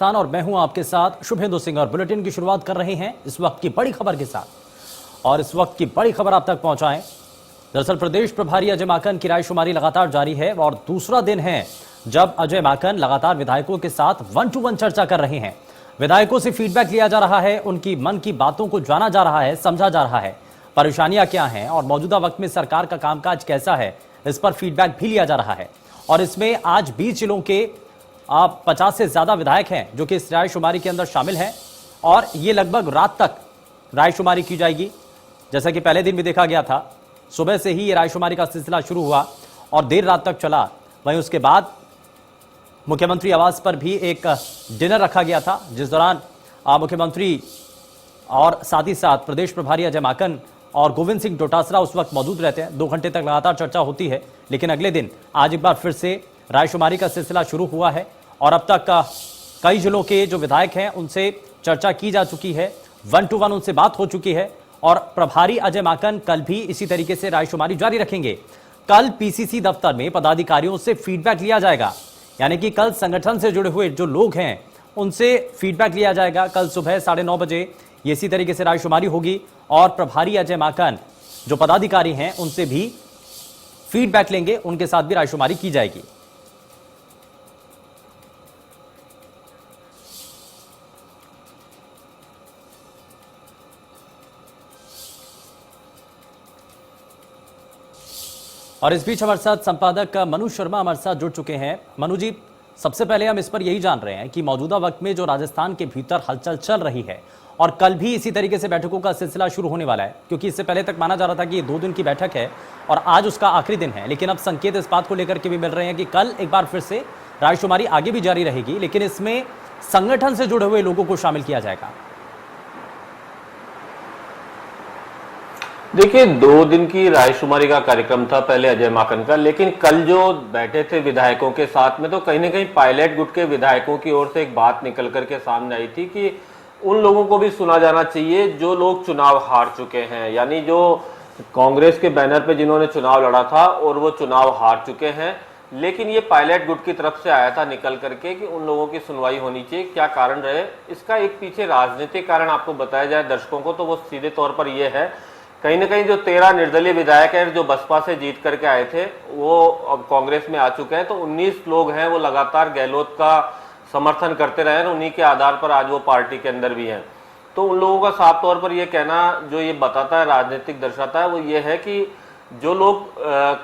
और मैं हूं आपके साथ शुभेंदु सिंह और बुलेटिन की शुरुआत कर रहे हैं इस वक्त की बड़ी खबर के साथ। और इस वक्त की बड़ी खबर आप तक पहुंचाएं। दरअसल प्रदेश प्रभारी अजय माकन की रायशुमारी लगातार जारी है और दूसरा दिन है जब अजय माकन लगातार विधायकों के साथ 1-to-1 चर्चा कर रहे हैं। विधायकों से फीडबैक लिया जा रहा है, उनकी मन की बातों को जाना जा रहा है, समझा जा रहा है, परेशानियां क्या हैं और मौजूदा वक्त में सरकार का कामकाज कैसा है, इस पर फीडबैक भी लिया जा रहा है। और इसमें आज 20 जिलों के 50 से ज्यादा विधायक हैं जो कि इस रायशुमारी के अंदर शामिल हैं और ये लगभग रात तक रायशुमारी की जाएगी। जैसा कि पहले दिन भी देखा गया था, सुबह से ही ये रायशुमारी का सिलसिला शुरू हुआ और देर रात तक चला। वहीं उसके बाद मुख्यमंत्री आवास पर भी एक डिनर रखा गया था, जिस दौरान मुख्यमंत्री और साथ ही साथ प्रदेश प्रभारी अजय माकन और गोविंद सिंह डोटासरा उस वक्त मौजूद रहते हैं। 2 घंटे तक लगातार चर्चा होती है, लेकिन अगले दिन आज एक बार फिर से रायशुमारी का सिलसिला शुरू हुआ है और अब तक कई जिलों के जो विधायक हैं उनसे चर्चा की जा चुकी है, 1-to-1 उनसे बात हो चुकी है और प्रभारी अजय माकन कल भी इसी तरीके से रायशुमारी जारी रखेंगे। कल पीसीसी दफ्तर में पदाधिकारियों से फीडबैक लिया जाएगा, यानी कि कल संगठन से जुड़े हुए जो लोग हैं उनसे फीडबैक लिया जाएगा। कल सुबह 9:30 बजे ये इसी तरीके से रायशुमारी होगी और प्रभारी अजय माकन जो पदाधिकारी हैं उनसे भी फीडबैक लेंगे, उनके साथ भी रायशुमारी की जाएगी। और इस बीच हमारे साथ संपादक मनु शर्मा हमारे साथ जुड़ चुके हैं। मनु जी, सबसे पहले हम इस पर यही जान रहे हैं कि मौजूदा वक्त में जो राजस्थान के भीतर हलचल चल रही है और कल भी इसी तरीके से बैठकों का सिलसिला शुरू होने वाला है, क्योंकि इससे पहले तक माना जा रहा था कि ये 2 दिन की बैठक है और आज उसका आखिरी दिन है, लेकिन अब संकेत इस बात को लेकर के भी मिल रहे हैं कि कल एक बार फिर से रायशुमारी आगे भी जारी रहेगी, लेकिन इसमें संगठन से जुड़े हुए लोगों को शामिल किया जाएगा। देखिए, 2 दिन की रायशुमारी का कार्यक्रम था पहले अजय माकन का, लेकिन कल जो बैठे थे विधायकों के साथ में तो कहीं ना कहीं पायलट गुट के विधायकों की ओर से एक बात निकल करके सामने आई थी कि उन लोगों को भी सुना जाना चाहिए जो लोग चुनाव हार चुके हैं, यानी जो कांग्रेस के बैनर पे जिन्होंने चुनाव लड़ा था और वो चुनाव हार चुके हैं, लेकिन ये पायलट गुट की तरफ से आया था निकल करके कि उन लोगों की सुनवाई होनी चाहिए। क्या कारण रहे इसका, एक पीछे राजनीतिक कारण आपको बताया जाए दर्शकों को तो वो सीधे तौर पर ये है, कहीं ना कहीं जो 13 निर्दलीय विधायक हैं जो बसपा से जीत करके आए थे वो अब कांग्रेस में आ चुके हैं, तो 19 लोग हैं वो लगातार गहलोत का समर्थन करते रहे हैं, उन्हीं के आधार पर आज वो पार्टी के अंदर भी हैं। तो उन लोगों का साफ तौर पर ये कहना जो ये बताता है, राजनीतिक दर्शाता है, वो ये है कि जो लोग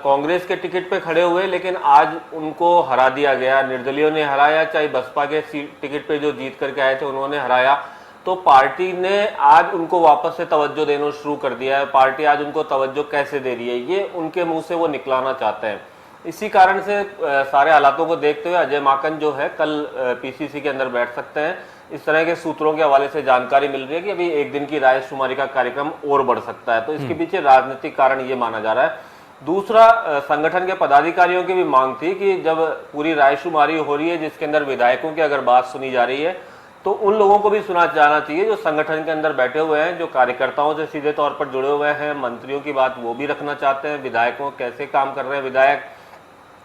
कांग्रेस के टिकट पे खड़े हुए लेकिन आज उनको हरा दिया गया, निर्दलीयों ने हराया, चाहे बसपा के टिकट पे जो जीत करके आए थे उन्होंने हराया, तो पार्टी ने आज उनको वापस से तवज्जो देना शुरू कर दिया है। पार्टी आज उनको तवज्जो कैसे दे रही है ये उनके मुंह से वो निकलाना चाहते हैं। इसी कारण से सारे हालातों को देखते हुए अजय माकन जो है कल पीसीसी के अंदर बैठ सकते हैं। इस तरह के सूत्रों के हवाले से जानकारी मिल रही है कि अभी 1 दिन की रायशुमारी का कार्यक्रम और बढ़ सकता है, तो इसके पीछे राजनीतिक कारण ये माना जा रहा है। दूसरा, संगठन के पदाधिकारियों की भी मांग थी कि जब पूरी रायशुमारी हो रही है जिसके अंदर विधायकों की अगर बात सुनी जा रही है तो उन लोगों को भी सुना जाना चाहिए जो संगठन के अंदर बैठे हुए हैं, जो कार्यकर्ताओं से सीधे तौर पर जुड़े हुए हैं, मंत्रियों की बात वो भी रखना चाहते हैं, विधायकों कैसे काम कर रहे हैं विधायक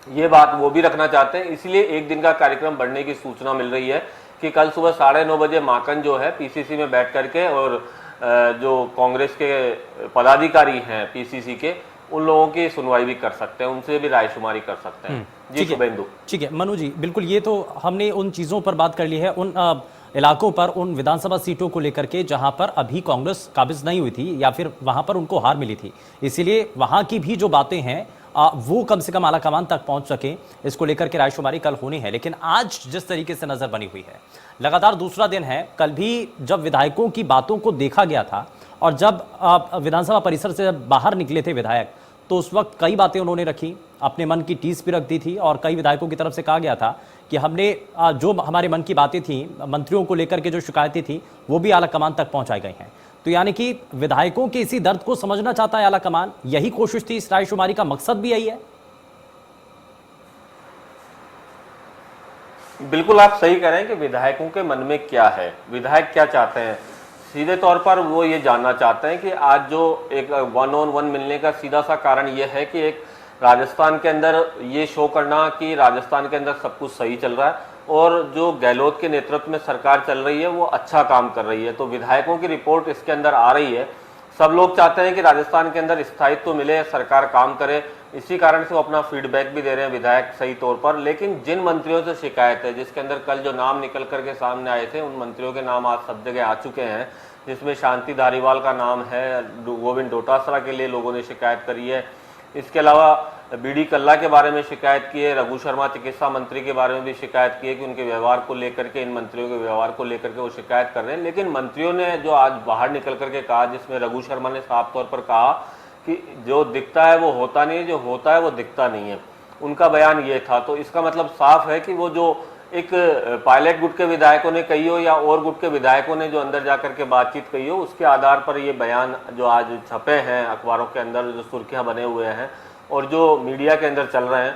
ये बात वो भी रखना चाहते हैं। इसलिए 1 दिन का कार्यक्रम बढ़ने की सूचना मिल रही है कि कल सुबह 9:30 बजे माकन जो है पीसीसी में बैठ करके और जो कांग्रेस के पदाधिकारी हैं पीसीसी के उन लोगों की सुनवाई भी कर सकते हैं, उनसे भी रायशुमारी कर सकते हैं। जी शुभेंदु। ठीक है मनु जी, बिल्कुल, ये तो हमने उन चीजों पर बात कर ली है, उन इलाकों पर, उन विधानसभा सीटों को लेकर के जहां पर अभी कांग्रेस काबिज नहीं हुई थी या फिर वहां पर उनको हार मिली थी, इसीलिए वहां की भी जो बातें हैं वो कम से कम आलाकमान तक पहुंच सके, इसको लेकर के रायशुमारी कल होनी है। लेकिन आज जिस तरीके से नजर बनी हुई है, लगातार दूसरा दिन है, कल भी जब विधायकों की बातों को देखा गया था और जब विधानसभा परिसर से जब बाहर निकले थे विधायक, तो उस वक्त कई बातें उन्होंने रखी, अपने मन की टीस भी रख दी थी और कई विधायकों की तरफ से कहा गया था कि हमने जो हमारे मन की बातें थी, मंत्रियों को लेकर के जो शिकायतें थी वो भी आलाकमान तक पहुंचाई गई हैं। तो यानी कि विधायकों के इसी दर्द को समझना चाहता है आलाकमान, यही कोशिश थी, इस रायशुमारी का मकसद भी यही है। बिल्कुल आप सही कह रहे हैं कि विधायकों के मन में क्या है, विधायक क्या चाहते हैं। सीधे तौर पर वो ये जानना चाहते हैं कि आज जो एक 1-on-1 मिलने का सीधा सा कारण ये है कि एक राजस्थान के अंदर ये शो करना कि राजस्थान के अंदर सब कुछ सही चल रहा है और जो गहलोत के नेतृत्व में सरकार चल रही है वो अच्छा काम कर रही है। तो विधायकों की रिपोर्ट इसके अंदर आ रही है। सब लोग चाहते हैं कि राजस्थान के अंदर स्थायित्व मिले, सरकार काम करे, इसी कारण से वो अपना फीडबैक भी दे रहे हैं विधायक सही तौर पर। लेकिन जिन मंत्रियों से शिकायत है, जिसके अंदर कल जो नाम निकल करके सामने आए थे, उन मंत्रियों के नाम आज सब जगह आ चुके हैं, जिसमें शांति धारीवाल का नाम है, गोविंद डोटासरा के लिए लोगों ने शिकायत करी है, इसके अलावा बीडी कल्ला के बारे में शिकायत की है, रघु शर्मा चिकित्सा मंत्री के बारे में भी शिकायत की है कि उनके व्यवहार को लेकर के, इन मंत्रियों के व्यवहार को लेकर के वो शिकायत कर रहे हैं। लेकिन मंत्रियों ने जो आज बाहर निकल करके कहा, जिसमें रघु शर्मा ने साफ तौर पर कहा कि जो दिखता है वो होता नहीं है, जो होता है वो दिखता नहीं है, उनका बयान ये था। तो इसका मतलब साफ है कि वो जो एक पायलट गुट के विधायकों ने कही हो या और गुट के विधायकों ने जो अंदर जाकर के बातचीत कही हो, उसके आधार पर ये बयान जो आज छपे हैं अखबारों के अंदर, जो सुर्खियां बने हुए हैं और जो मीडिया के अंदर चल रहे हैं,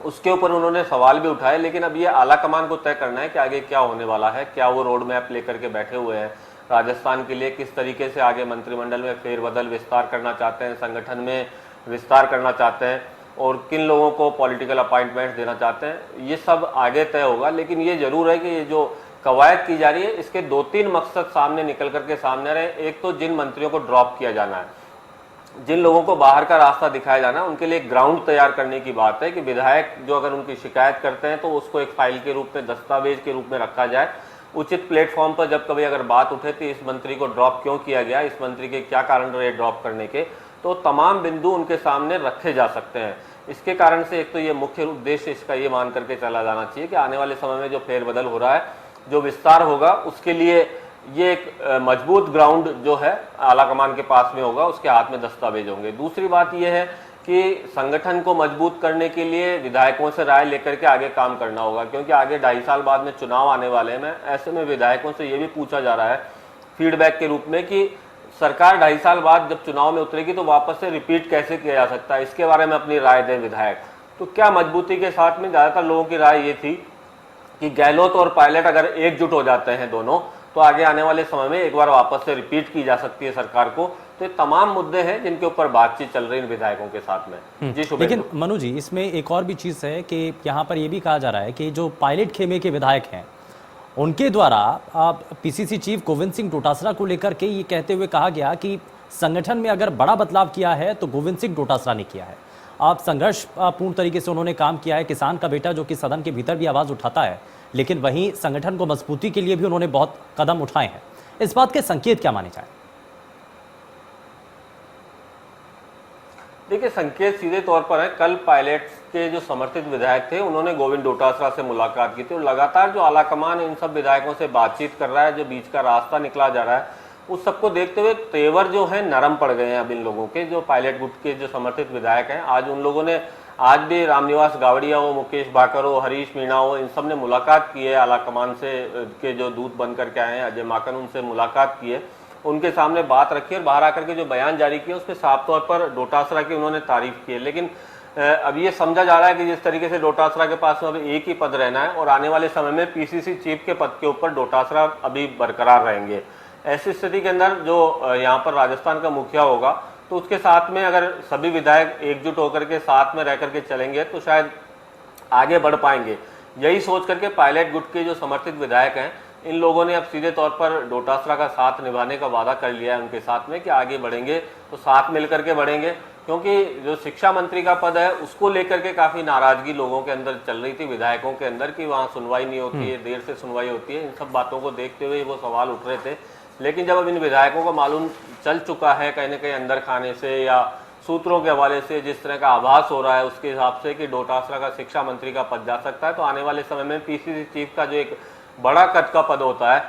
उसके ऊपर उन्होंने सवाल भी उठाए। लेकिन अब ये आला कमान को तय करना है कि आगे क्या होने वाला है। क्या वो रोड मैप लेकर के बैठे हुए हैं राजस्थान के लिए, किस तरीके से आगे मंत्रिमंडल में फेरबदल विस्तार करना चाहते हैं, संगठन में विस्तार करना चाहते हैं और किन लोगों को पॉलिटिकल अपॉइंटमेंट देना चाहते हैं, ये सब आगे तय होगा। लेकिन ये जरूर है कि ये जो कवायद की जा रही है, इसके 2-3 मकसद सामने निकल करके सामने आ रहे हैं। एक तो जिन मंत्रियों को ड्रॉप किया जाना है, जिन लोगों को बाहर का रास्ता दिखाया जाना है, उनके लिए एक ग्राउंड तैयार करने की बात है कि विधायक जो अगर उनकी शिकायत करते हैं तो उसको एक फाइल के रूप में, दस्तावेज के रूप में रखा जाए। उचित प्लेटफॉर्म पर जब कभी अगर बात उठे तो इस मंत्री को ड्रॉप क्यों किया गया, इस मंत्री के क्या कारण रहे ड्रॉप करने के, तो तमाम बिंदु उनके सामने रखे जा सकते हैं। इसके कारण से एक तो ये मुख्य उद्देश्य इसका ये मान करके चला जाना चाहिए कि आने वाले समय में जो फेरबदल हो रहा है, जो विस्तार होगा, उसके लिए ये एक मजबूत ग्राउंड जो है आलाकमान के पास में होगा, उसके हाथ में दस्तावेज होंगे। दूसरी बात यह है कि संगठन को मजबूत करने के लिए विधायकों से राय लेकर के आगे काम करना होगा, क्योंकि आगे 2.5 साल बाद में चुनाव आने वाले हैं। ऐसे में विधायकों से ये भी पूछा जा रहा है फीडबैक के रूप में कि सरकार 2.5 साल बाद जब चुनाव में उतरेगी तो वापस से रिपीट कैसे किया जा सकता है, इसके बारे में अपनी राय दें विधायक। तो क्या मजबूती के साथ में ज़्यादातर लोगों की राय ये थी कि गहलोत और पायलट अगर एकजुट हो जाते हैं दोनों, तो आगे आने वाले समय में एक बार वापस से रिपीट की जा सकती है सरकार को। तो ये तमाम मुद्दे हैं जिनके ऊपर बातचीत चल रही है विधायकों के साथ में। जी शुभेंदु। लेकिन मनु जी, इसमें एक और भी चीज़ है कि यहाँ पर यह भी कहा जा रहा है कि जो पायलट खेमे के विधायक हैं, उनके द्वारा पीसीसी चीफ गोविंद सिंह डोटासरा को लेकर के ये कहते हुए कहा गया कि संगठन में अगर बड़ा बदलाव किया है तो गोविंद सिंह डोटासरा ने किया है। आप संघर्ष पूर्ण तरीके से उन्होंने काम किया है, किसान का बेटा जो कि सदन के भीतर भी आवाज उठाता है, लेकिन वहीं संगठन को मजबूती के लिए भी उन्होंने बहुत कदम उठाए हैं। इस बात के संकेत क्या माने जाए? देखिए, संकेत सीधे तौर पर है। कल पायलट के जो समर्थित विधायक थे, उन्होंने गोविंद डोटासरा से मुलाकात की थी और लगातार जो आलाकमान इन सब विधायकों से बातचीत कर रहा है, जो बीच का रास्ता निकला जा रहा है, उस सबको देखते हुए तेवर जो है नरम पड़ गए हैं अब इन लोगों के। जो पायलट गुट के जो समर्थित विधायक हैं, आज उन लोगों ने, आज भी रामनिवास गावड़िया हो, मुकेश भाकर हो, हरीश मीणा हो, इन सब ने मुलाकात की है आलाकमान से, के जो दूत बन करके आए हैं अजय माकन, उनसे मुलाकात की है, उनके सामने बात रखी और बाहर आकर के जो बयान जारी किया उसमें साफ तौर पर डोटासरा की उन्होंने तारीफ की है। लेकिन अब ये समझा जा रहा है कि जिस तरीके से डोटासरा के पास में अभी एक ही पद रहना है और आने वाले समय में पीसीसी चीफ के पद के ऊपर डोटासरा अभी बरकरार रहेंगे, ऐसी स्थिति के अंदर जो यहाँ पर राजस्थान का मुखिया होगा, तो उसके साथ में अगर सभी विधायक एकजुट होकर के साथ में रह करके चलेंगे तो शायद आगे बढ़ पाएंगे। यही सोच करके पायलट गुट के जो समर्थित विधायक हैं, इन लोगों ने अब सीधे तौर पर डोटासरा का साथ निभाने का वादा कर लिया है उनके साथ में कि आगे बढ़ेंगे तो साथ मिलकर के बढ़ेंगे। क्योंकि जो शिक्षा मंत्री का पद है उसको लेकर के काफ़ी नाराजगी लोगों के अंदर चल रही थी, विधायकों के अंदर, कि वहाँ सुनवाई नहीं होती है, देर से सुनवाई होती है। इन सब बातों को देखते हुए वो सवाल उठ रहे थे। लेकिन जब अब इन विधायकों को मालूम चल चुका है कहीं ना कहीं अंदर खाने से या सूत्रों के हवाले से जिस तरह का आभास हो रहा है उसके हिसाब से कि डोटासरा का शिक्षा मंत्री का पद जा सकता है, तो आने वाले समय में पीसीसी चीफ का जो एक बड़ा कद का पद होता है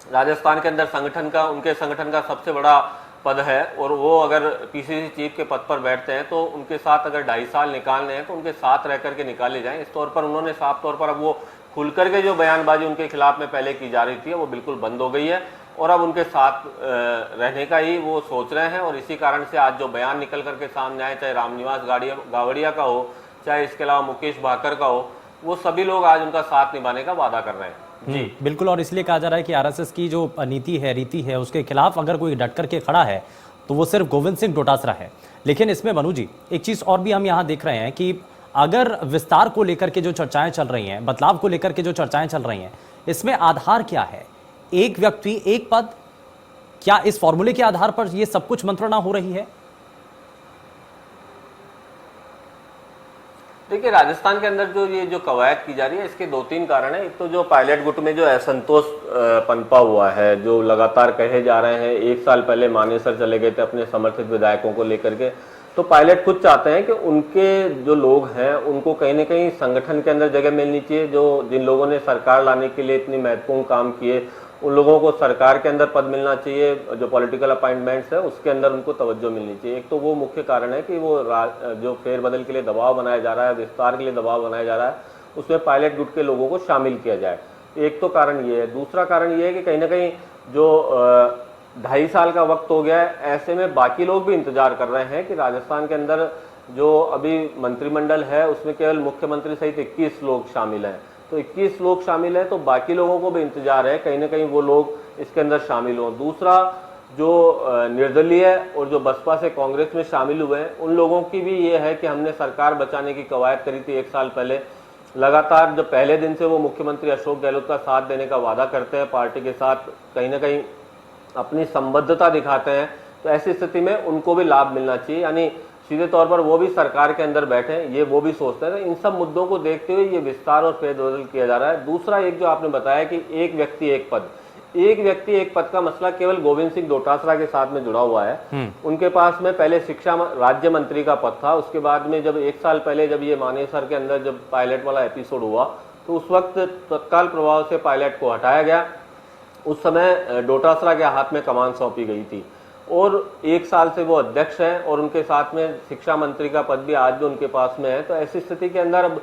राजस्थान के अंदर, संगठन का, उनके संगठन का सबसे बड़ा पद है, और वो अगर पीसीसी चीफ के पद पर बैठते हैं तो उनके साथ अगर 2.5 साल निकालने हैं तो उनके साथ रह करके निकाले जाएं। इस तौर पर उन्होंने साफ तौर पर अब वो खुल करके जो बयानबाजी उनके खिलाफ में पहले की जा रही थी वो बिल्कुल बंद हो गई है और अब उनके साथ रहने का ही वो सोच रहे हैं। और इसी कारण से आज जो बयान निकल करके सामने आए, चाहे रामनिवास गावड़िया का हो, चाहे इसके अलावा मुकेश भाकर का हो, वो सभी लोग आज उनका साथ निभाने का वादा कर रहे हैं। जी बिल्कुल। और इसलिए कहा जा रहा है कि आरएसएस की जो नीति है, रीति है, उसके खिलाफ अगर कोई डट करके खड़ा है तो वो सिर्फ गोविंद सिंह डोटासरा है। लेकिन इसमें मनु जी, एक चीज और भी हम यहाँ देख रहे हैं कि अगर विस्तार को लेकर के जो चर्चाएं चल रही हैं, बदलाव को लेकर के जो चर्चाएं चल रही हैं, इसमें आधार क्या है? एक व्यक्ति एक पद, क्या इस फॉर्मूले के आधार पर यह सब कुछ मंत्रणा हो रही है? देखिए, राजस्थान के अंदर जो कवायद की जा रही है, इसके 2-3 कारण है। एक तो जो पायलट गुट में जो असंतोष पनपा हुआ है, जो लगातार कहे जा रहे हैं, 1 साल पहले मानेसर चले गए थे अपने समर्थित विधायकों को लेकर के, तो पायलट खुद चाहते हैं कि उनके जो लोग हैं उनको कहीं ना कहीं संगठन के अंदर जगह मिलनी चाहिए। जिन लोगों ने सरकार लाने के लिए इतनी महत्वपूर्ण काम किए, उन लोगों को सरकार के अंदर पद मिलना चाहिए। जो पॉलिटिकल अपॉइंटमेंट्स है उसके अंदर उनको तवज्जो मिलनी चाहिए। एक तो वो मुख्य कारण है कि वो जो फेरबदल के लिए दबाव बनाया जा रहा है, विस्तार के लिए दबाव बनाया जा रहा है, उसमें पायलट गुट के लोगों को शामिल किया जाए। एक तो कारण ये है। दूसरा कारण ये है कि कहीं ना कहीं जो 2.5 साल का वक्त हो गया है, ऐसे में बाकी लोग भी इंतजार कर रहे हैं कि राजस्थान के अंदर जो अभी मंत्रिमंडल है उसमें केवल मुख्यमंत्री सहित 21 लोग शामिल हैं। तो 21 लोग शामिल हैं, तो बाकी लोगों को भी इंतजार है कहीं ना कहीं वो लोग इसके अंदर शामिल हों। दूसरा, जो निर्दलीय और जो बसपा से कांग्रेस में शामिल हुए हैं, उन लोगों की भी ये है कि हमने सरकार बचाने की कवायद करी थी 1 साल पहले। लगातार जो पहले दिन से वो मुख्यमंत्री अशोक गहलोत का साथ देने का वादा करते हैं, पार्टी के साथ कहीं ना कहीं अपनी संबद्धता दिखाते हैं, तो ऐसी स्थिति में उनको भी लाभ मिलना चाहिए। यानी सीधे तौर पर वो भी सरकार के अंदर बैठे, ये वो भी सोचते हैं। इन सब मुद्दों को देखते हुए ये विस्तार और फेरबदल किया जा रहा है। दूसरा, एक जो आपने बताया कि एक व्यक्ति एक पद, एक व्यक्ति एक पद का मसला केवल गोविंद सिंह डोटासरा के साथ में जुड़ा हुआ है। उनके पास में पहले शिक्षा राज्य मंत्री का पद था। उसके बाद में जब 1 साल पहले जब ये मानेसर के अंदर जब पायलट वाला एपिसोड हुआ, तो उस वक्त तत्काल प्रभाव से पायलट को हटाया गया। उस समय डोटासरा के हाथ में कमान सौंपी गई थी और 1 साल से वो अध्यक्ष हैं और उनके साथ में शिक्षा मंत्री का पद भी आज भी उनके पास में है। तो ऐसी स्थिति के अंदर अब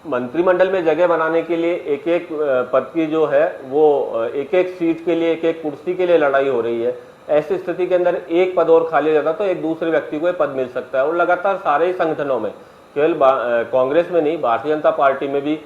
मंत्रिमंडल में जगह बनाने के लिए एक एक पद की जो है वो एक एक सीट के लिए, एक एक कुर्सी के लिए लड़ाई हो रही है। ऐसी स्थिति के अंदर एक पद और खाली हो जाता तो एक दूसरे व्यक्ति को पद मिल सकता है। और लगातार सारे ही संगठनों में, केवल कांग्रेस में नहीं, भारतीय जनता पार्टी में भी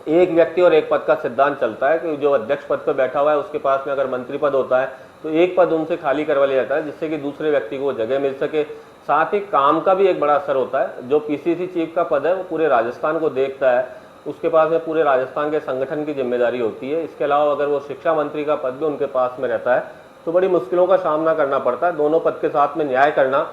एक व्यक्ति और एक पद का सिद्धांत चलता है कि जो अध्यक्ष पद पर बैठा हुआ है उसके पास में अगर मंत्री पद होता है तो एक पद उनसे खाली करवा लिया जाता है, जिससे कि दूसरे व्यक्ति को जगह मिल सके। साथ ही काम का भी एक बड़ा असर होता है। जो पीसीसी चीफ का पद है वो पूरे राजस्थान को देखता है, उसके पास में पूरे राजस्थान के संगठन की जिम्मेदारी होती है। इसके अलावा अगर वो शिक्षा मंत्री का पद भी उनके पास में रहता है तो बड़ी मुश्किलों का सामना करना पड़ता है। दोनों पद के साथ में न्याय करना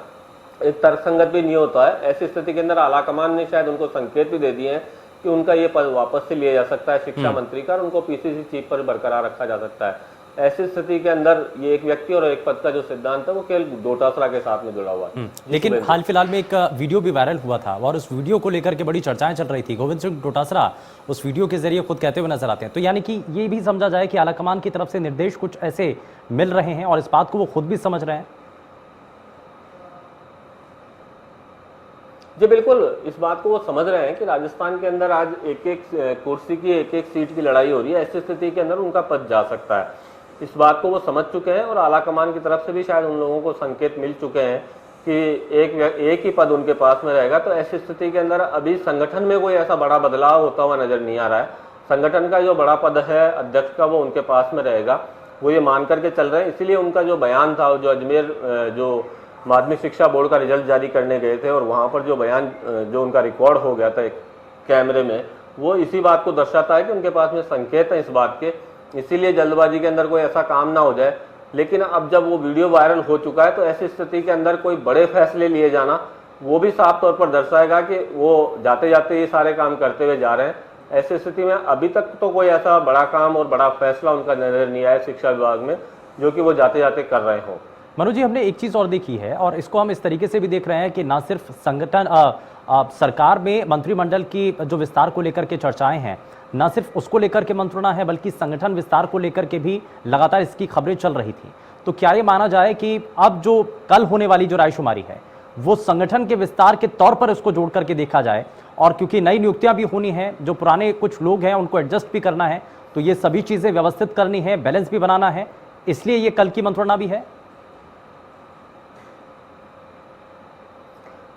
एक तर्कसंगत भी नहीं होता है। ऐसी स्थिति के अंदर आलाकमान ने शायद उनको संकेत भी दे दिए हैं कि उनका ये पद वापस से लिया जा सकता है शिक्षा मंत्री का, और उनको पीसीसी चीफ पर बरकरार रखा जा सकता है। ऐसी स्थिति के अंदर ये एक व्यक्ति और एक पद का जो सिद्धांत है वो केवल डोटासरा के साथ में जुड़ा हुआ है। लेकिन हाल फिलहाल में एक वीडियो भी वायरल हुआ था और उस वीडियो को लेकर के बड़ी चर्चाएं चल रही थी। गोविंद सिंह डोटासरा उस वीडियो के जरिए खुद कहते हुए नजर आते हैं। तो यानी कि ये भी समझा जाए कि आलाकमान की तरफ से निर्देश कुछ ऐसे मिल रहे हैं और इस बात को वो खुद भी समझ रहे हैं। जी बिल्कुल, इस बात को वो समझ रहे हैं कि राजस्थान के अंदर आज एक एक कुर्सी की, एक एक सीट की लड़ाई हो रही है। ऐसी स्थिति के अंदर उनका पद जा सकता है, इस बात को वो समझ चुके हैं। और आलाकमान की तरफ से भी शायद उन लोगों को संकेत मिल चुके हैं कि एक ही पद उनके पास में रहेगा। तो ऐसी स्थिति के अंदर अभी संगठन में कोई ऐसा बड़ा बदलाव होता हुआ नजर नहीं आ रहा है। संगठन का जो बड़ा पद है अध्यक्ष का, वो उनके पास में रहेगा, वो ये मान करके चल रहे हैं। इसीलिए उनका जो बयान था, जो अजमेर जो माध्यमिक शिक्षा बोर्ड का रिजल्ट जारी करने गए थे और वहां पर जो बयान जो उनका रिकॉर्ड हो गया था एक कैमरे में, वो इसी बात को दर्शाता है कि उनके पास में संकेत है इस बात के। इसीलिए जल्दबाजी के अंदर कोई ऐसा काम ना हो जाए। लेकिन अब जब वो वीडियो वायरल हो चुका है तो ऐसी स्थिति के अंदर कोई बड़े फैसले लिए जाना वो भी साफ तौर पर दर्शाएगा कि वो जाते जाते ये सारे काम करते हुए जा रहे हैं। ऐसी स्थिति में अभी तक तो कोई ऐसा बड़ा काम और बड़ा फैसला उनका नजर नहीं आया शिक्षा विभाग में जो कि वो जाते जाते कर रहे हों। मनु जी, हमने एक चीज और देखी है और इसको हम इस तरीके से भी देख रहे हैं कि ना सिर्फ संगठन सरकार में मंत्रिमंडल की जो विस्तार को लेकर के चर्चाएं हैं, ना सिर्फ उसको लेकर के मंत्रणा है, बल्कि संगठन विस्तार को लेकर के भी लगातार इसकी खबरें चल रही थी। तो क्या ये माना जाए कि अब जो कल होने वाली जो रायशुमारी है वो संगठन के विस्तार के तौर पर उसको जोड़ करके देखा जाए? और क्योंकि नई नियुक्तियां भी होनी है, जो पुराने कुछ लोग हैं उनको एडजस्ट भी करना है, तो ये सभी चीजें व्यवस्थित करनी है, बैलेंस भी बनाना है, इसलिए ये कल की मंत्रणा भी है।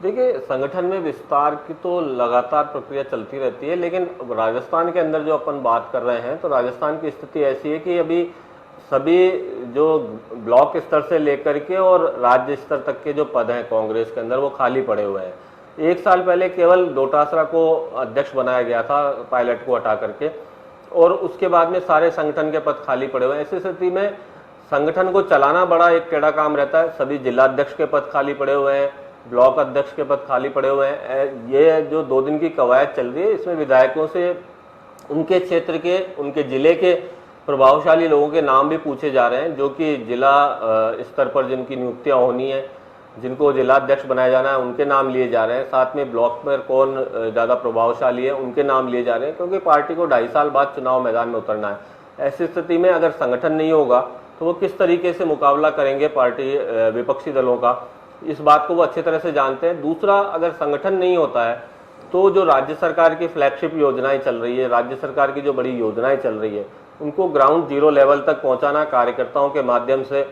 देखिए, संगठन में विस्तार की तो लगातार प्रक्रिया चलती रहती है, लेकिन राजस्थान के अंदर जो अपन बात कर रहे हैं तो राजस्थान की स्थिति ऐसी है कि अभी सभी जो ब्लॉक स्तर से लेकर के और राज्य स्तर तक के जो पद हैं कांग्रेस के अंदर वो खाली पड़े हुए हैं। 1 साल पहले केवल डोटासरा को अध्यक्ष बनाया गया था पायलट को हटा करके, और उसके बाद में सारे संगठन के पद खाली पड़े हुए हैं। ऐसी स्थिति में संगठन को चलाना बड़ा एक टेढ़ा काम रहता है। सभी जिला अध्यक्ष के पद खाली पड़े हुए हैं, ब्लॉक अध्यक्ष के पद खाली पड़े हुए हैं। ये जो 2 दिन की कवायद चल रही है, इसमें विधायकों से उनके क्षेत्र के, उनके जिले के प्रभावशाली लोगों के नाम भी पूछे जा रहे हैं, जो कि जिला स्तर पर जिनकी नियुक्तियां होनी है, जिनको जिला अध्यक्ष बनाया जाना है, उनके नाम लिए जा रहे हैं। साथ में ब्लॉक पर कौन ज़्यादा प्रभावशाली है, उनके नाम लिए जा रहे हैं, क्योंकि पार्टी को 2.5 साल बाद चुनाव मैदान में उतरना है। ऐसी स्थिति में अगर संगठन नहीं होगा तो वो किस तरीके से मुकाबला करेंगे पार्टी विपक्षी दलों का, इस बात को वो अच्छी तरह से जानते हैं। दूसरा, अगर संगठन नहीं होता है तो जो राज्य सरकार की फ्लैगशिप योजनाएं चल रही है, राज्य सरकार की जो बड़ी योजनाएं चल रही है, उनको ग्राउंड जीरो लेवल तक पहुंचाना कार्यकर्ताओं के माध्यम से,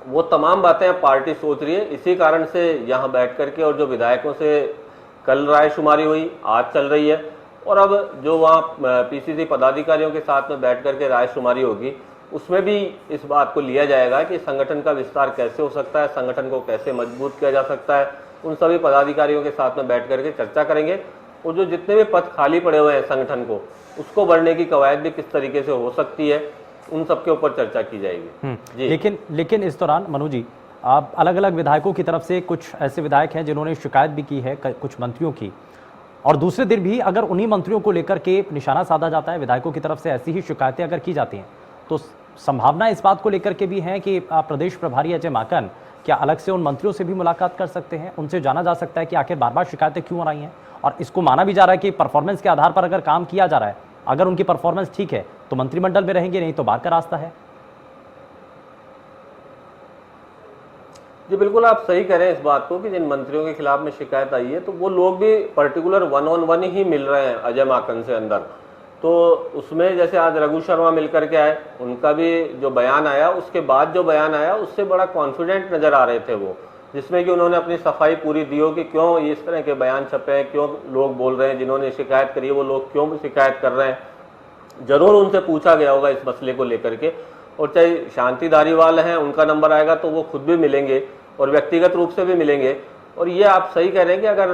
वो तमाम बातें अब पार्टी सोच रही है। इसी कारण से यहाँ बैठ करके, और जो विधायकों से कल रायशुमारी हुई, आज चल रही है, और अब जो वहाँ पीसीसी पदाधिकारियों के साथ में बैठ करके रायशुमारी होगी, उसमें भी इस बात को लिया जाएगा कि संगठन का विस्तार कैसे हो सकता है, संगठन को कैसे मजबूत किया जा सकता है। उन सभी पदाधिकारियों के साथ में बैठ करके चर्चा करेंगे, और जो जितने भी पद खाली पड़े हुए हैं संगठन को, उसको भरने की कवायद भी किस तरीके से हो सकती है, उन सबके ऊपर चर्चा की जाएगी। जी। लेकिन इस दौरान मनु जी, आप अलग अलग विधायकों की तरफ से कुछ ऐसे विधायक हैं जिन्होंने शिकायत भी की है कुछ मंत्रियों की, और दूसरे दिन भी अगर उन्हीं मंत्रियों को लेकर के निशाना साधा जाता है, विधायकों की तरफ से ऐसी ही शिकायतें अगर की जाती हैं, तो संभावना इस बात को लेकर के भी है कि प्रदेश प्रभारी अजय माकन क्या अलग से उन मंत्रियों से भी मुलाकात कर सकते हैं, उनसे जाना जा सकता है कि आखिर बार बार शिकायतें क्यों आ रही हैं, और इसको माना भी जा रहा है कि परफॉर्मेंस के आधार पर अगर काम किया जा रहा है, अगर उनकी परफॉर्मेंस ठीक है तो मंत्रिमंडल में रहेंगे, नहीं तो बाहर का रास्ता है। जी बिल्कुल, आप सही कह रहे हैं इस बात को कि जिन मंत्रियों के खिलाफ में शिकायत आई है, तो वो लोग भी पर्टिकुलर 1-on-1 ही मिल रहे हैं अजय माकन से अंदर। तो उसमें जैसे आज रघु शर्मा मिलकर के आए, उनका भी जो बयान आया, उसके बाद जो बयान आया उससे बड़ा कॉन्फिडेंट नजर आ रहे थे वो, जिसमें कि उन्होंने अपनी सफाई पूरी दी हो कि क्यों इस तरह के बयान छपे हैं, क्यों लोग बोल रहे हैं, जिन्होंने शिकायत करी है वो लोग क्यों शिकायत कर रहे हैं। जरूर उनसे पूछा गया होगा इस मसले को लेकर के, और चाहे शांति धारीवाल हैं, उनका नंबर आएगा तो वो खुद भी मिलेंगे और व्यक्तिगत रूप से भी मिलेंगे। और ये आप सही कह रहे हैं कि अगर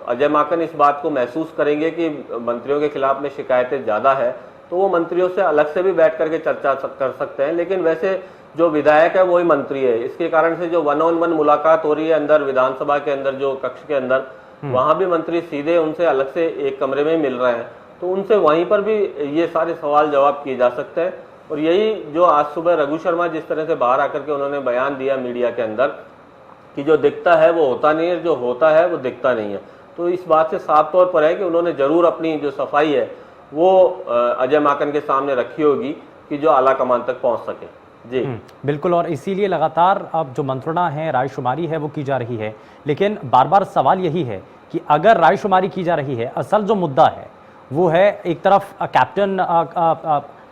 अजय माकन इस बात को महसूस करेंगे कि मंत्रियों के खिलाफ में शिकायतें ज़्यादा है, तो वो मंत्रियों से अलग से भी बैठ करके चर्चा कर सकते हैं। लेकिन वैसे जो विधायक है वही मंत्री है, इसके कारण से जो 1-on-1 मुलाकात हो रही है अंदर विधानसभा के अंदर, जो कक्ष के अंदर, वहां भी मंत्री सीधे उनसे अलग से एक कमरे में मिल रहे हैं, तो उनसे वहीं पर भी ये सारे सवाल जवाब किए जा सकते हैं। और यही जो आज सुबह रघु शर्मा जिस तरह से बाहर आकर के उन्होंने बयान दिया मीडिया के अंदर कि जो दिखता है वो होता नहीं है, जो होता है वो दिखता नहीं है, तो इस बात से साफ तौर पर है कि उन्होंने जरूर अपनी जो सफाई है वो अजय माकन के सामने रखी होगी कि जो आला कमान तक पहुंच सके। जी बिल्कुल, और इसीलिए लगातार अब जो मंत्रणा है, रायशुमारी है, वो की जा रही है। लेकिन बार बार सवाल यही है कि अगर रायशुमारी की जा रही है, असल जो मुद्दा है वो है एक तरफ कैप्टन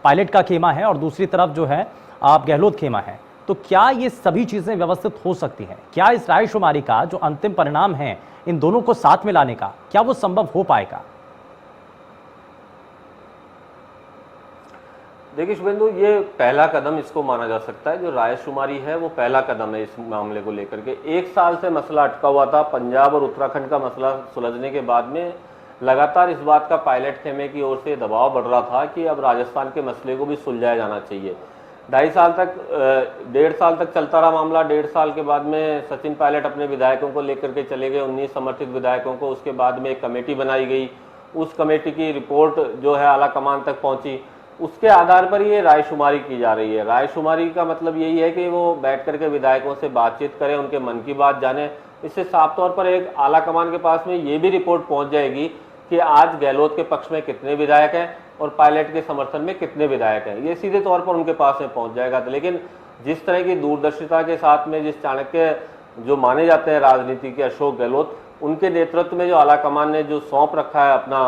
पायलट का खेमा है और दूसरी तरफ जो है गहलोत खेमा है, तो क्या ये सभी चीजें व्यवस्थित हो सकती हैं? क्या इस रायशुमारी का जो अंतिम परिणाम है, इन दोनों को साथ में लाने का, क्या वो संभव हो पाएगा? देखिए शुभेंदु, ये पहला कदम इसको माना जा सकता है। जो रायशुमारी है वो पहला कदम है इस मामले को लेकर के। 1 साल से मसला अटका हुआ था। पंजाब और उत्तराखंड का मसला सुलझने के बाद में लगातार इस बात का पायलट खेमे की ओर से दबाव बढ़ रहा था कि अब राजस्थान के मसले को भी सुलझाया जाना चाहिए। 2.5 साल तक 1.5 साल तक चलता रहा मामला। 1.5 साल के बाद में सचिन पायलट अपने विधायकों को लेकर के चले गए, 19 समर्थित विधायकों को। उसके बाद में एक कमेटी बनाई गई, उस कमेटी की रिपोर्ट जो है आला कमान तक पहुंची, उसके आधार पर ये रायशुमारी की जा रही है। रायशुमारी का मतलब यही है कि वो बैठ करके विधायकों से बातचीत करें, उनके मन की बात जाने। इससे साफ तौर पर एक आला कमान के पास में ये भी रिपोर्ट पहुंच जाएगी कि आज गहलोत के पक्ष में कितने विधायक हैं और पायलट के समर्थन में कितने विधायक हैं, ये सीधे तौर पर उनके पास में पहुंच जाएगा। लेकिन जिस तरह की दूरदर्शिता के साथ में जिस चाणक्य जो माने जाते हैं राजनीति के अशोक गहलोत, उनके नेतृत्व में जो आला कमान ने जो सौंप रखा है अपना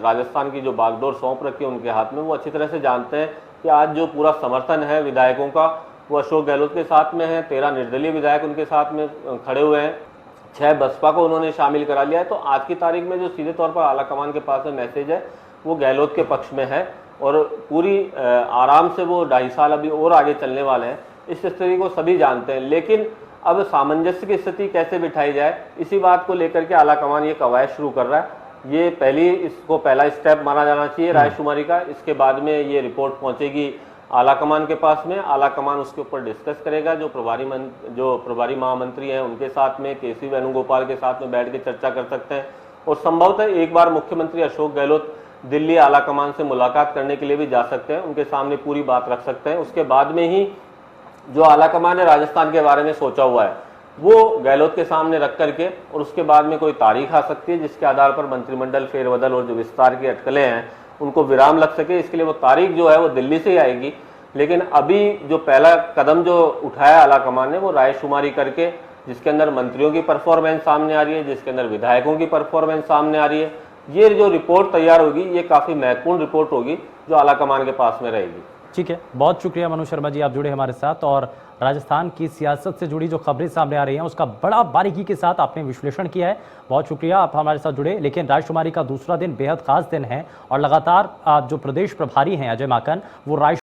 राजस्थान की जो बागडोर सौंप रखी है उनके हाथ में, वो अच्छी तरह से जानते हैं कि आज जो पूरा समर्थन है विधायकों का वो अशोक गहलोत के साथ में है। 13 निर्दलीय विधायक उनके साथ में खड़े हुए हैं, 6 बसपा को उन्होंने शामिल करा लिया है। तो आज की तारीख में जो सीधे तौर पर आला कमान के पास में मैसेज है वो गहलोत के पक्ष में है और पूरी आराम से वो 2.5 साल अभी और आगे चलने वाले हैं। इस स्थिति को सभी जानते हैं। लेकिन अब सामंजस्य की स्थिति कैसे बिठाई जाए, इसी बात को लेकर के आलाकमान ये कवायद शुरू कर रहा है। ये इसको पहला स्टेप माना जाना चाहिए रायशुमारी का। इसके बाद में ये रिपोर्ट पहुंचेगी आलाकमान के पास में, आलाकमान उसके ऊपर डिस्कस करेगा। जो प्रभारी महामंत्री हैं उनके साथ में, केसी वेणुगोपाल के साथ में बैठ के चर्चा कर सकते हैं, और संभवतः एक बार मुख्यमंत्री अशोक गहलोत दिल्ली आलाकमान से मुलाकात करने के लिए भी जा सकते हैं, उनके सामने पूरी बात रख सकते हैं। उसके बाद में ही जो आलाकमान ने राजस्थान के बारे में सोचा हुआ है वो गहलोत के सामने रख करके, और उसके बाद में कोई तारीख आ सकती है जिसके आधार पर मंत्रिमंडल फेरबदल और जो विस्तार की अटकलें हैं उनको विराम लग सके। इसके लिए वो तारीख जो है वो दिल्ली से ही आएगी। लेकिन अभी जो पहला कदम जो उठाया आलाकमान ने वो रायशुमारी करके, जिसके अंदर मंत्रियों की परफॉर्मेंस सामने आ रही है, जिसके अंदर विधायकों की परफॉर्मेंस सामने आ रही है, ये जो रिपोर्ट तैयार होगी ये काफी महत्वपूर्ण रिपोर्ट होगी जो आलाकमान के पास में रहेगी। ठीक है, बहुत शुक्रिया मनु शर्मा जी, आप जुड़े हमारे साथ और राजस्थान की सियासत से जुड़ी जो खबरें सामने आ रही हैं उसका बड़ा बारीकी के साथ आपने विश्लेषण किया है। बहुत शुक्रिया, आप हमारे साथ जुड़े। लेकिन रायशुमारी का दूसरा दिन बेहद खास दिन है और लगातार जो प्रदेश प्रभारी हैं अजय माकन वो राय